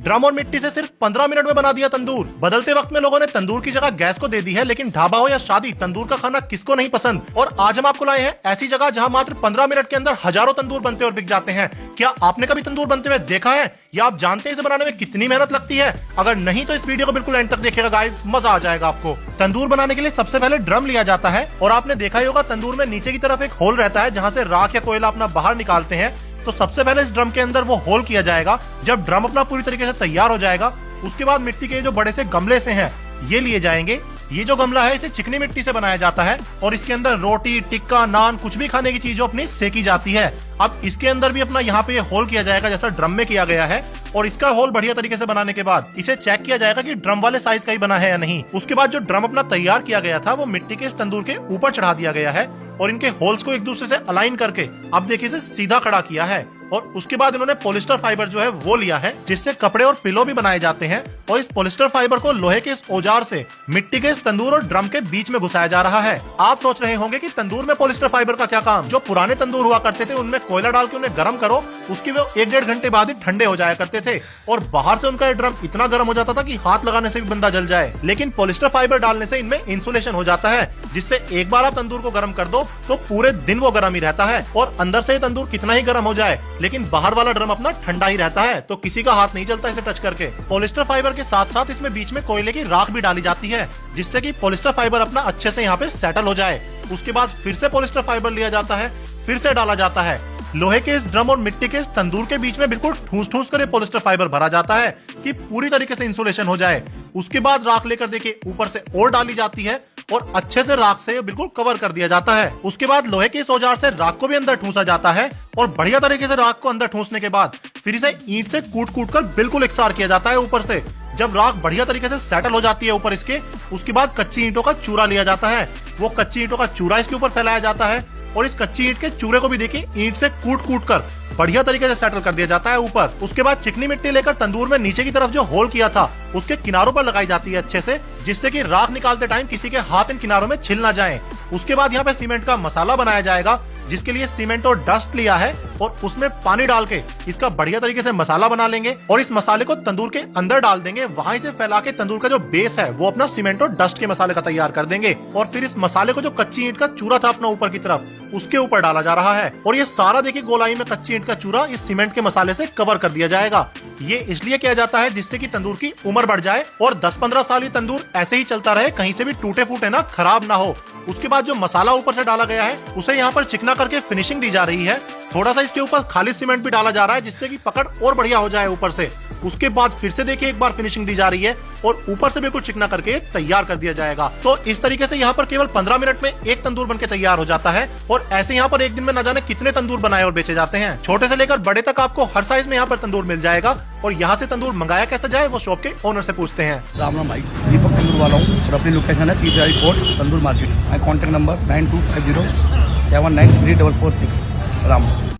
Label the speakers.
Speaker 1: Drum और मिट्टी से सिर्फ 15 मिनट में बना दिया तंदूर। बदलते वक्त में लोगों ने तंदूर की जगह गैस को दे दी है, लेकिन ढाबा हो या शादी, तंदूर का खाना किसको नहीं पसंद। और आज हम आपको लाए हैं ऐसी जगह जहां मात्र 15 मिनट के अंदर हजारों तंदूर बनते और बिक जाते हैं। क्या आपने कभी तंदूर बनते हुए देखा है या आप जानते हैं इसे बनाने में कितनी मेहनत लगती है? अगर नहीं तो इस वीडियो को बिल्कुल एंड तक देखिएगा गाइस, मजा आ जाएगा आपको। तंदूर बनाने के लिए सबसे पहले ड्रम लिया जाता है और आपने देखा ही होगा तंदूर में नीचे की तरफ एक होल रहता है जहां से राख या कोयला अपना बाहर निकालते हैं। तो सबसे पहले इस ड्रम के अंदर वो होल किया जाएगा। जब ड्रम अपना पूरी तरीके से तैयार हो जाएगा, उसके बाद मिट्टी के जो बड़े से गमले से हैं ये लिए जाएंगे। ये जो गमला है इसे चिकनी मिट्टी से बनाया जाता है और इसके अंदर रोटी, टिक्का, नान, कुछ भी खाने की चीज अपनी सेकी जाती है। अब इसके अंदर भी अपना यहाँ पे ये होल किया जाएगा जैसा ड्रम में किया गया है और इसका होल बढ़िया तरीके से बनाने के बाद इसे चेक किया जाएगा कि ड्रम वाले साइज का ही बना है या नहीं। उसके बाद जो ड्रम अपना तैयार किया गया था वो मिट्टी के इस तंदूर के ऊपर चढ़ा दिया गया है और इनके होल्स को एक दूसरे से अलाइन करके अब देखिए इसे सीधा खड़ा किया है। और उसके बाद इन्होंने पॉलिस्टर फाइबर जो है वो लिया है जिससे कपड़े और पिलो भी बनाए जाते हैं और इस पॉलिस्टर फाइबर को लोहे के इस औजार से मिट्टी के इस तंदूर और ड्रम के बीच में घुसाया जा रहा है। आप सोच रहे होंगे कि तंदूर में पॉलिस्टर फाइबर का क्या काम? जो पुराने तंदूर हुआ करते थे उनमें कोयला डाल के उन्हें गर्म करो, उसके वो 1-1.5 घंटे बाद ही ठंडे हो जाया करते थे और बाहर से उनका ड्रम इतना गर्म हो जाता था कि हाथ लगाने से भी बंदा जल जाए। लेकिन पॉलिस्टर फाइबर डालने से इनमें इंसुलेशन हो जाता है जिससे एक बार आप तंदूर को गर्म कर दो तो पूरे दिन वो गर्म ही रहता है और अंदर से तंदूर कितना ही गर्म हो जाए लेकिन बाहर वाला ड्रम अपना ठंडा ही रहता है, तो किसी का हाथ नहीं चलता इसे टच करके। पॉलिस्टर फाइबर के साथ साथ इसमें बीच में कोयले की राख भी डाली जाती है जिससे कि पॉलिस्टर फाइबर अपना अच्छे से यहाँ पे सेटल हो जाए। उसके बाद फिर से पॉलिस्टर फाइबर लिया जाता है, फिर से डाला जाता है। लोहे के इस ड्रम और मिट्टी के इस तंदूर के बीच में बिल्कुल ठूस ठूस कर पॉलिस्टर फाइबर भरा जाता है कि पूरी तरीके से इंसुलेशन हो जाए। उसके बाद राख लेकर देखिए ऊपर से और डाली जाती है और अच्छे से राख से बिल्कुल कवर कर दिया जाता है। उसके बाद लोहे के इस औजार से राख को भी अंदर ठूसा जाता है और बढ़िया तरीके से राख को अंदर ठूसने के बाद फिर इसे ईंट से कूट कूट कर बिल्कुल एकसार किया जाता है ऊपर से। जब राख बढ़िया तरीके से सेटल हो जाती है ऊपर इसके, उसके बाद कच्ची ईंटों का चूरा लिया जाता है। वो कच्ची ईंटों का चूरा इसके ऊपर फैलाया जाता है और इस कच्ची ईंट के चूरे को भी देखिए ईंट से कूट कूट कर बढ़िया तरीके से सेटल कर दिया जाता है ऊपर। उसके बाद चिकनी मिट्टी लेकर तंदूर में नीचे की तरफ जो होल किया था उसके किनारों पर लगाई जाती है अच्छे से, जिससे कि राख निकालते टाइम किसी के हाथ इन किनारों में छिल ना जाए। उसके बाद यहाँ पे सीमेंट का मसाला बनाया जाएगा जिसके लिए सीमेंट और डस्ट लिया है और उसमें पानी डाल के इसका बढ़िया तरीके से मसाला बना लेंगे और इस मसाले को तंदूर के अंदर डाल देंगे। वहां से फैला के तंदूर का जो बेस है वो अपना सीमेंट और डस्ट के मसाले का तैयार कर देंगे और फिर इस मसाले को जो कच्ची ईंट का चूरा था अपना ऊपर की तरफ उसके ऊपर डाला जा रहा है और ये सारा देखिए गोलाई में कच्ची ईंट का चूरा इस सीमेंट के मसाले से कवर कर दिया जाएगा। ये इसलिए किया जाता है जिससे कि तंदूर की उम्र बढ़ जाए और 10-15 साल ये तंदूर ऐसे ही चलता रहे, कहीं से भी टूटे फूटे ना, खराब ना हो। उसके बाद जो मसाला ऊपर से डाला गया है उसे यहाँ पर चिकना करके फिनिशिंग दी जा रही है। थोड़ा सा इसके ऊपर खाली सीमेंट भी डाला जा रहा है जिससे कि पकड़ और बढ़िया हो जाए ऊपर से। उसके बाद फिर से देखिए एक बार फिनिशिंग दी जा रही है और ऊपर से बिल्कुल चिकना करके तैयार कर दिया जाएगा। तो इस तरीके से यहाँ पर केवल 15 मिनट में एक तंदूर बनके तैयार हो जाता है और ऐसे यहाँ पर एक दिन में न जाने कितने तंदूर बनाए और बेचे जाते हैं। छोटे से लेकर बड़े तक आपको हर साइज में यहाँ पर तंदूर मिल जाएगा और यहाँ से तंदूर मंगाया कैसे जाए वो शॉप के ओनर से पूछते हैं।
Speaker 2: राम राम भाई, दीपक तंदूर वाला हूँ और अपनी लोकेशन है पीसीआई कोर्ट तंदूर मार्केट। माई कॉन्टैक्ट नंबर 9250793446। राम।